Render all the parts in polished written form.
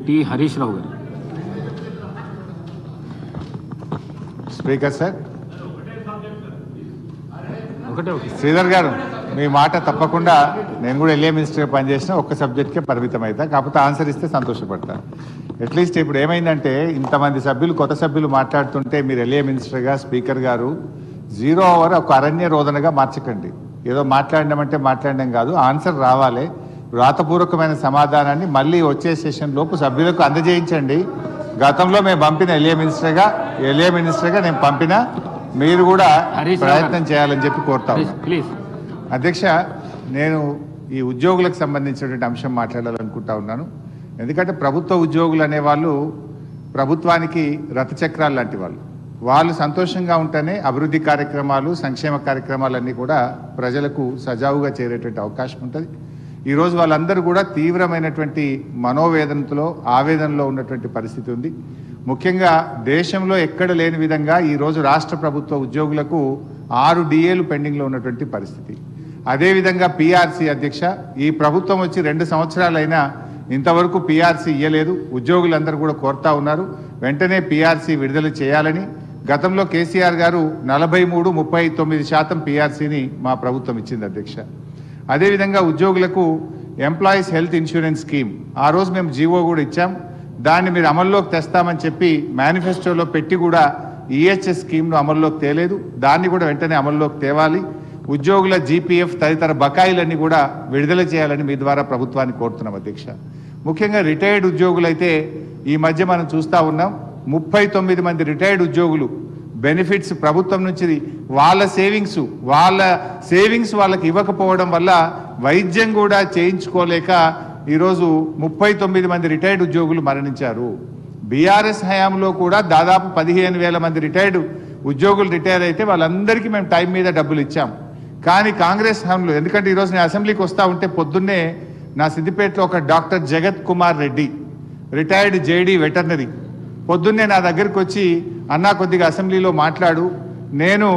T Harish Rao గారు. Speaker sir, ఒకటే శ్రీధర్ గారు, మీ మాట తప్పకుండా నేను కూడా ఎల్ఏ మినిస్టర్గా పనిచేసిన ఒక్క సబ్జెక్ట్కే పరిమితం అవుతా, కాకపోతే ఆన్సర్ ఇస్తే సంతోషపడతాను. అట్లీస్ట్ ఇప్పుడు ఏమైందంటే ఇంతమంది సభ్యులు కొత్త సభ్యులు మాట్లాడుతుంటే మీరు ఎల్ఏ మినిస్టర్గా స్పీకర్ గారు 0 అవర్ ఒక అరణ్య రోదనగా మార్చకండి. ఏదో మాట్లాడినామంటే మాట్లాడడం కాదు, ఆన్సర్ రావాలి. వ్రాతపూర్వకమైన సమాధానాన్ని మళ్ళీ వచ్చే సెషన్ లోపు సభ్యులకు అందజేయించండి. గతంలో మేము పంపిన ఎల్ఏ మినిస్టర్గా నేను పంపిన, మీరు కూడా ప్రయత్నం చేయాలని చెప్పి కోరుతా ప్లీజ్. అధ్యక్ష, నేను ఈ ఉద్యోగులకు సంబంధించినటువంటి అంశం మాట్లాడాలనుకుంటా ఉన్నాను. ఎందుకంటే ప్రభుత్వ ఉద్యోగులు అనేవాళ్ళు ప్రభుత్వానికి రథచక్రాలు లాంటి వాళ్ళు సంతోషంగా ఉంటేనే అభివృద్ధి కార్యక్రమాలు, సంక్షేమ కార్యక్రమాలన్నీ కూడా ప్రజలకు సజావుగా చేరేటువంటి అవకాశం ఉంటుంది. ఈరోజు వాళ్ళందరూ కూడా తీవ్రమైనటువంటి మనోవేదనతో, ఆవేదనలో ఉన్నటువంటి పరిస్థితి ఉంది. ముఖ్యంగా దేశంలో ఎక్కడ లేని విధంగా ఈరోజు రాష్ట్ర ప్రభుత్వ ఉద్యోగులకు 6 డిఏలు పెండింగ్లో ఉన్నటువంటి పరిస్థితి. అదేవిధంగా పిఆర్సీ అధ్యక్ష, ఈ ప్రభుత్వం వచ్చి 2 సంవత్సరాలైనా ఇంతవరకు పిఆర్సీ ఇవ్వలేదు. ఉద్యోగులందరూ కూడా కోరుతా ఉన్నారు వెంటనే పిఆర్సీ విడుదల చేయాలని. గతంలో కేసీఆర్ గారు 43-39% పిఆర్సీని మా ప్రభుత్వం ఇచ్చింది అధ్యక్ష. అదేవిధంగా ఉద్యోగులకు ఎంప్లాయీస్ హెల్త్ ఇన్సూరెన్స్ స్కీమ్ ఆ రోజు మేము జీవో కూడా ఇచ్చాం. దాన్ని మీరు అమల్లోకి తెస్తామని చెప్పి మేనిఫెస్టోలో పెట్టి కూడా ఈహెచ్ఎస్ స్కీమ్ను అమల్లోకి తేలేదు. దాన్ని కూడా వెంటనే అమల్లోకి తేవాలి. ఉద్యోగుల జీపీఎఫ్ తదితర బకాయిలన్నీ కూడా విడుదల చేయాలని మీ ద్వారా ప్రభుత్వాన్ని కోరుతున్నాం అధ్యక్ష. ముఖ్యంగా రిటైర్డ్ ఉద్యోగులైతే ఈ మధ్య మనం చూస్తూ ఉన్నాం, 39 మంది రిటైర్డ్ ఉద్యోగులు బెనిఫిట్స్ ప్రభుత్వం నుంచి వాళ్ళ సేవింగ్స్ వాళ్ళకి ఇవ్వకపోవడం వల్ల వైద్యం కూడా చేయించుకోలేక ఈరోజు 39 మంది రిటైర్డ్ ఉద్యోగులు మరణించారు. బీఆర్ఎస్ హయాంలో కూడా దాదాపు 15,000 మంది రిటైర్డ్ ఉద్యోగులు రిటైర్ అయితే వాళ్ళందరికీ మేము టైం మీద డబ్బులు ఇచ్చాం. కానీ కాంగ్రెస్ హయాంలో, ఎందుకంటే ఈరోజు నేను అసెంబ్లీకి వస్తూ ఉంటే పొద్దున్నే నా సిద్దిపేటలో ఒక డాక్టర్ జగత్ Kumar Reddy, retired JD veterinary, పొద్దున్నే నా దగ్గరికి వచ్చి అన్నా కొద్దిగా అసెంబ్లీలో మాట్లాడు, నేను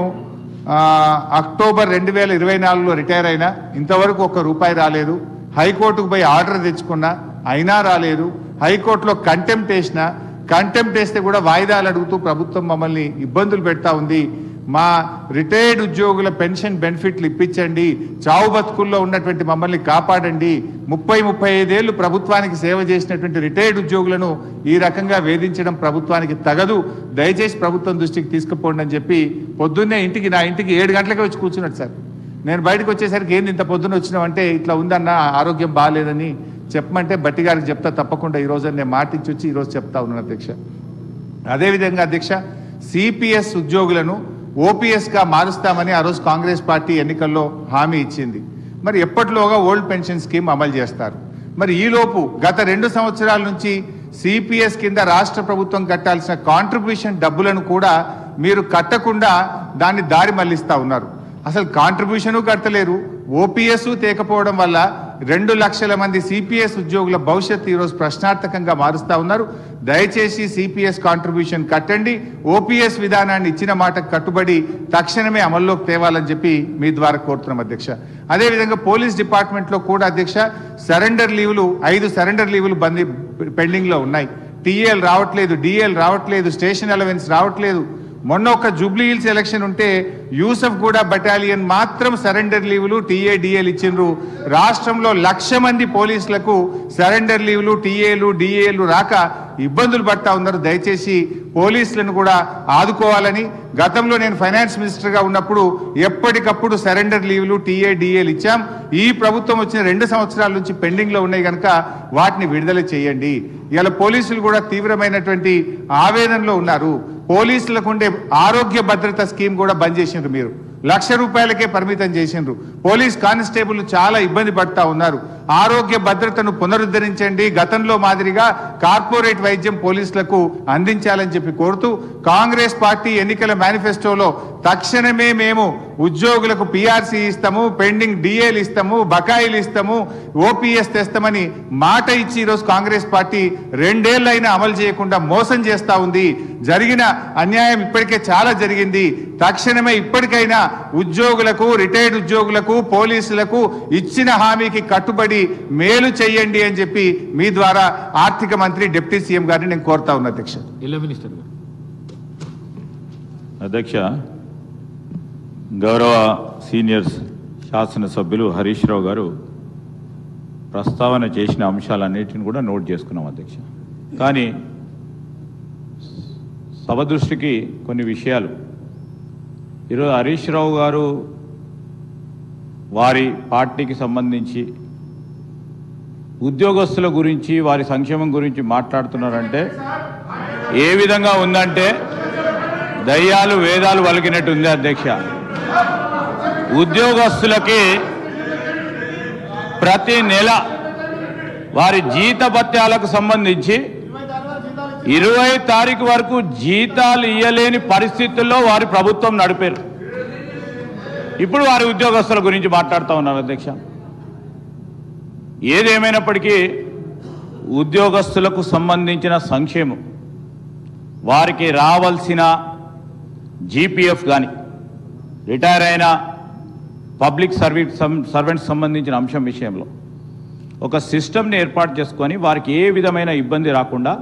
అక్టోబర్ 2024లో రిటైర్ అయినా, ఇంతవరకు ₹1 రాలేదు. హైకోర్టుకు పోయి ఆర్డర్ తెచ్చుకున్నా, అయినా రాలేదు. హైకోర్టులో కంటెంప్ట్ వేస్తే కూడా వాయిదాలు అడుగుతూ ప్రభుత్వం మమ్మల్ని ఇబ్బందులు పెడతా ఉంది. మా రిటైర్డ్ ఉద్యోగుల పెన్షన్ బెనిఫిట్లు ఇప్పించండి, చావు బతుకుల్లో ఉన్నటువంటి మమ్మల్ని కాపాడండి. 30-35 ఏళ్ళు ప్రభుత్వానికి సేవ చేసినటువంటి రిటైర్డ్ ఉద్యోగులను ఈ రకంగా వేధించడం ప్రభుత్వానికి తగదు, దయచేసి ప్రభుత్వం దృష్టికి తీసుకుపోండి అని చెప్పి పొద్దున్నే నా ఇంటికి 7 గంటలకే వచ్చి కూర్చున్నాడు సార్. నేను బయటకు వచ్చేసరికి ఏంది ఇంత పొద్దున్న వచ్చినావంటే, ఇట్లా ఉందన్న ఆరోగ్యం బాగాలేదని చెప్పమంటే బట్టి గారికి చెప్తా తప్పకుండా ఈరోజు నేను మాటించి వచ్చి ఈరోజు చెప్తా ఉన్నాను అధ్యక్ష. అదేవిధంగా అధ్యక్ష, సిపిఎస్ ఉద్యోగులను ఓపీఎస్గా మారుస్తామని ఆ రోజు కాంగ్రెస్ పార్టీ ఎన్నికల్లో హామీ ఇచ్చింది. మరి ఎప్పటిలోగా ఓల్డ్ పెన్షన్ స్కీమ్ అమలు చేస్తారు? మరి ఈలోపు గత 2 సంవత్సరాల నుంచి సిపిఎస్ కింద రాష్ట్ర ప్రభుత్వం కట్టాల్సిన కాంట్రిబ్యూషన్ డబ్బులను కూడా మీరు కట్టకుండా దాన్ని దారి మళ్లిస్తా ఉన్నారు. అసలు కాంట్రిబ్యూషను కట్టలేరు, ఓపీఎస్ తేకపోవడం వల్ల 2 లక్షల మంది సిపిఎస్ ఉద్యోగుల భవిష్యత్తు ఈరోజు ప్రశ్నార్థకంగా మారుస్తా ఉన్నారు. దయచేసి సిపిఎస్ కాంట్రిబ్యూషన్ కట్టండి, ఓపీఎస్ విధానాన్ని ఇచ్చిన మాటకు కట్టుబడి తక్షణమే అమల్లోకి తేవాలని చెప్పి మీ ద్వారా కోరుతున్నాం అధ్యక్ష. అదేవిధంగా పోలీస్ డిపార్ట్మెంట్లో కూడా అధ్యక్ష, సరెండర్ లీవులు 5 సరెండర్ లీవులు పెండింగ్లో ఉన్నాయి. టీఏలు రావట్లేదు, డిఏలు రావట్లేదు, స్టేషన్ అలవెన్స్ రావట్లేదు. మొన్న ఒక జూబ్లీ హిల్స్ ఎలక్షన్ ఉంటే యూసఫ్ గూడ బటాలియన్ మాత్రం సరెండర్ లీవులు, టీఏ డిఏలు ఇచ్చిండ్రు. రాష్ట్రంలో 1,00,000 మంది పోలీసులకు సరెండర్ లీవులు, టీఏలు డిఏలు రాక ఇబ్బందులు పడతా ఉన్నారు. దయచేసి పోలీసులను కూడా ఆదుకోవాలని, గతంలో నేను ఫైనాన్స్ మినిస్టర్గా ఉన్నప్పుడు ఎప్పటికప్పుడు సరెండర్ లీవులు, టీఏ డిఏలు ఇచ్చాం. ఈ ప్రభుత్వం వచ్చిన 2 సంవత్సరాల నుంచి పెండింగ్లో ఉన్నాయి కనుక వాటిని విడుదల చేయండి. ఇలా పోలీసులు కూడా తీవ్రమైనటువంటి ఆవేదనలో ఉన్నారు. పోలీసులకు ఉండే ఆరోగ్య భద్రత స్కీమ్ కూడా బంద్ చేసిండ్రు. మీరు ₹1,00,000కే పరిమితం చేసిండ్రు. పోలీస్ కానిస్టేబుల్ చాలా ఇబ్బంది పడతా ఉన్నారు. ఆరోగ్య భద్రతను పునరుద్ధరించండి, గతంలో మాదిరిగా కార్పొరేట్ వైద్యం పోలీసులకు అందించాలని చెప్పి కోరుతూ కాంగ్రెస్ పార్టీ ఎన్నికల మేనిఫెస్టోలో తక్షణమే మేము ఉద్యోగులకు పిఆర్సీ ఇస్తాము, పెండింగ్ డిఏలు ఇస్తాము, బకాయిలు ఇస్తాము, ఓపీఎస్ తెస్తామని మాట ఇచ్చి ఈరోజు కాంగ్రెస్ పార్టీ 2 ఏళ్లైనా అమలు చేయకుండా మోసం చేస్తా ఉంది. జరిగిన అన్యాయం ఇప్పటికే చాలా జరిగింది. తక్షణమే ఇప్పటికైనా ఉద్యోగులకు, రిటైర్డ్ ఉద్యోగులకు, పోలీసులకు ఇచ్చిన హామీకి కట్టుబడి ఉండి మేలు చేయండి అని చెప్పి మీ ద్వారా ఆర్థిక మంత్రి డిప్యూటీ సీఎం గారిని నేను కోరుతా ఉన్నా అధ్యక్ష. జిల్లా మినిస్టర్ గారు. అధ్యక్ష, గౌరవ సీనియర్స్ శాసనసభ్యులు హరీష్ రావు గారు ప్రస్తావన చేసిన అంశాలన్నిటిని కూడా నోట్ చేసుకున్నాం అధ్యక్ష. కానీ సభ దృష్టికి కొన్ని విషయాలు ఈరోజు హరీష్ రావు గారు వారి పార్టీకి సంబంధించి ఉద్యోగస్తుల గురించి వారి సంక్షేమం గురించి మాట్లాడుతున్నారంటే ఏ విధంగా ఉందంటే దయ్యాలు వేదాలు వలికినట్టు ఉంది అధ్యక్ష. ఉద్యోగస్తులకి ప్రతి నెల వారి జీతభత్యాలకు సంబంధించి 20 తారీఖు వరకు జీతాలు ఇయ్యలేని పరిస్థితుల్లో వారి ప్రభుత్వం నడిపారు. ఇప్పుడు వారి ఉద్యోగస్తుల గురించి మాట్లాడుతూ ఉన్నారు అధ్యక్ష. ఏదేమైనప్పటికీ ఉద్యోగస్తులకు సంబంధించిన సంక్షేమం, వారికి రావాల్సిన జీపీఎఫ్ కానీ, రిటైర్ అయిన పబ్లిక్ సర్వెంట్స్ సంబంధించిన అంశం విషయంలో ఒక సిస్టమ్ని ఏర్పాటు చేసుకొని వారికి ఏ విధమైన ఇబ్బంది రాకుండా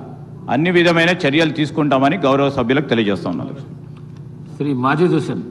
అన్ని విధమైన చర్యలు తీసుకుంటామని గౌరవ సభ్యులకు తెలియజేస్తా ఉన్నాను. శ్రీ మాజిద్ హుస్సేన్.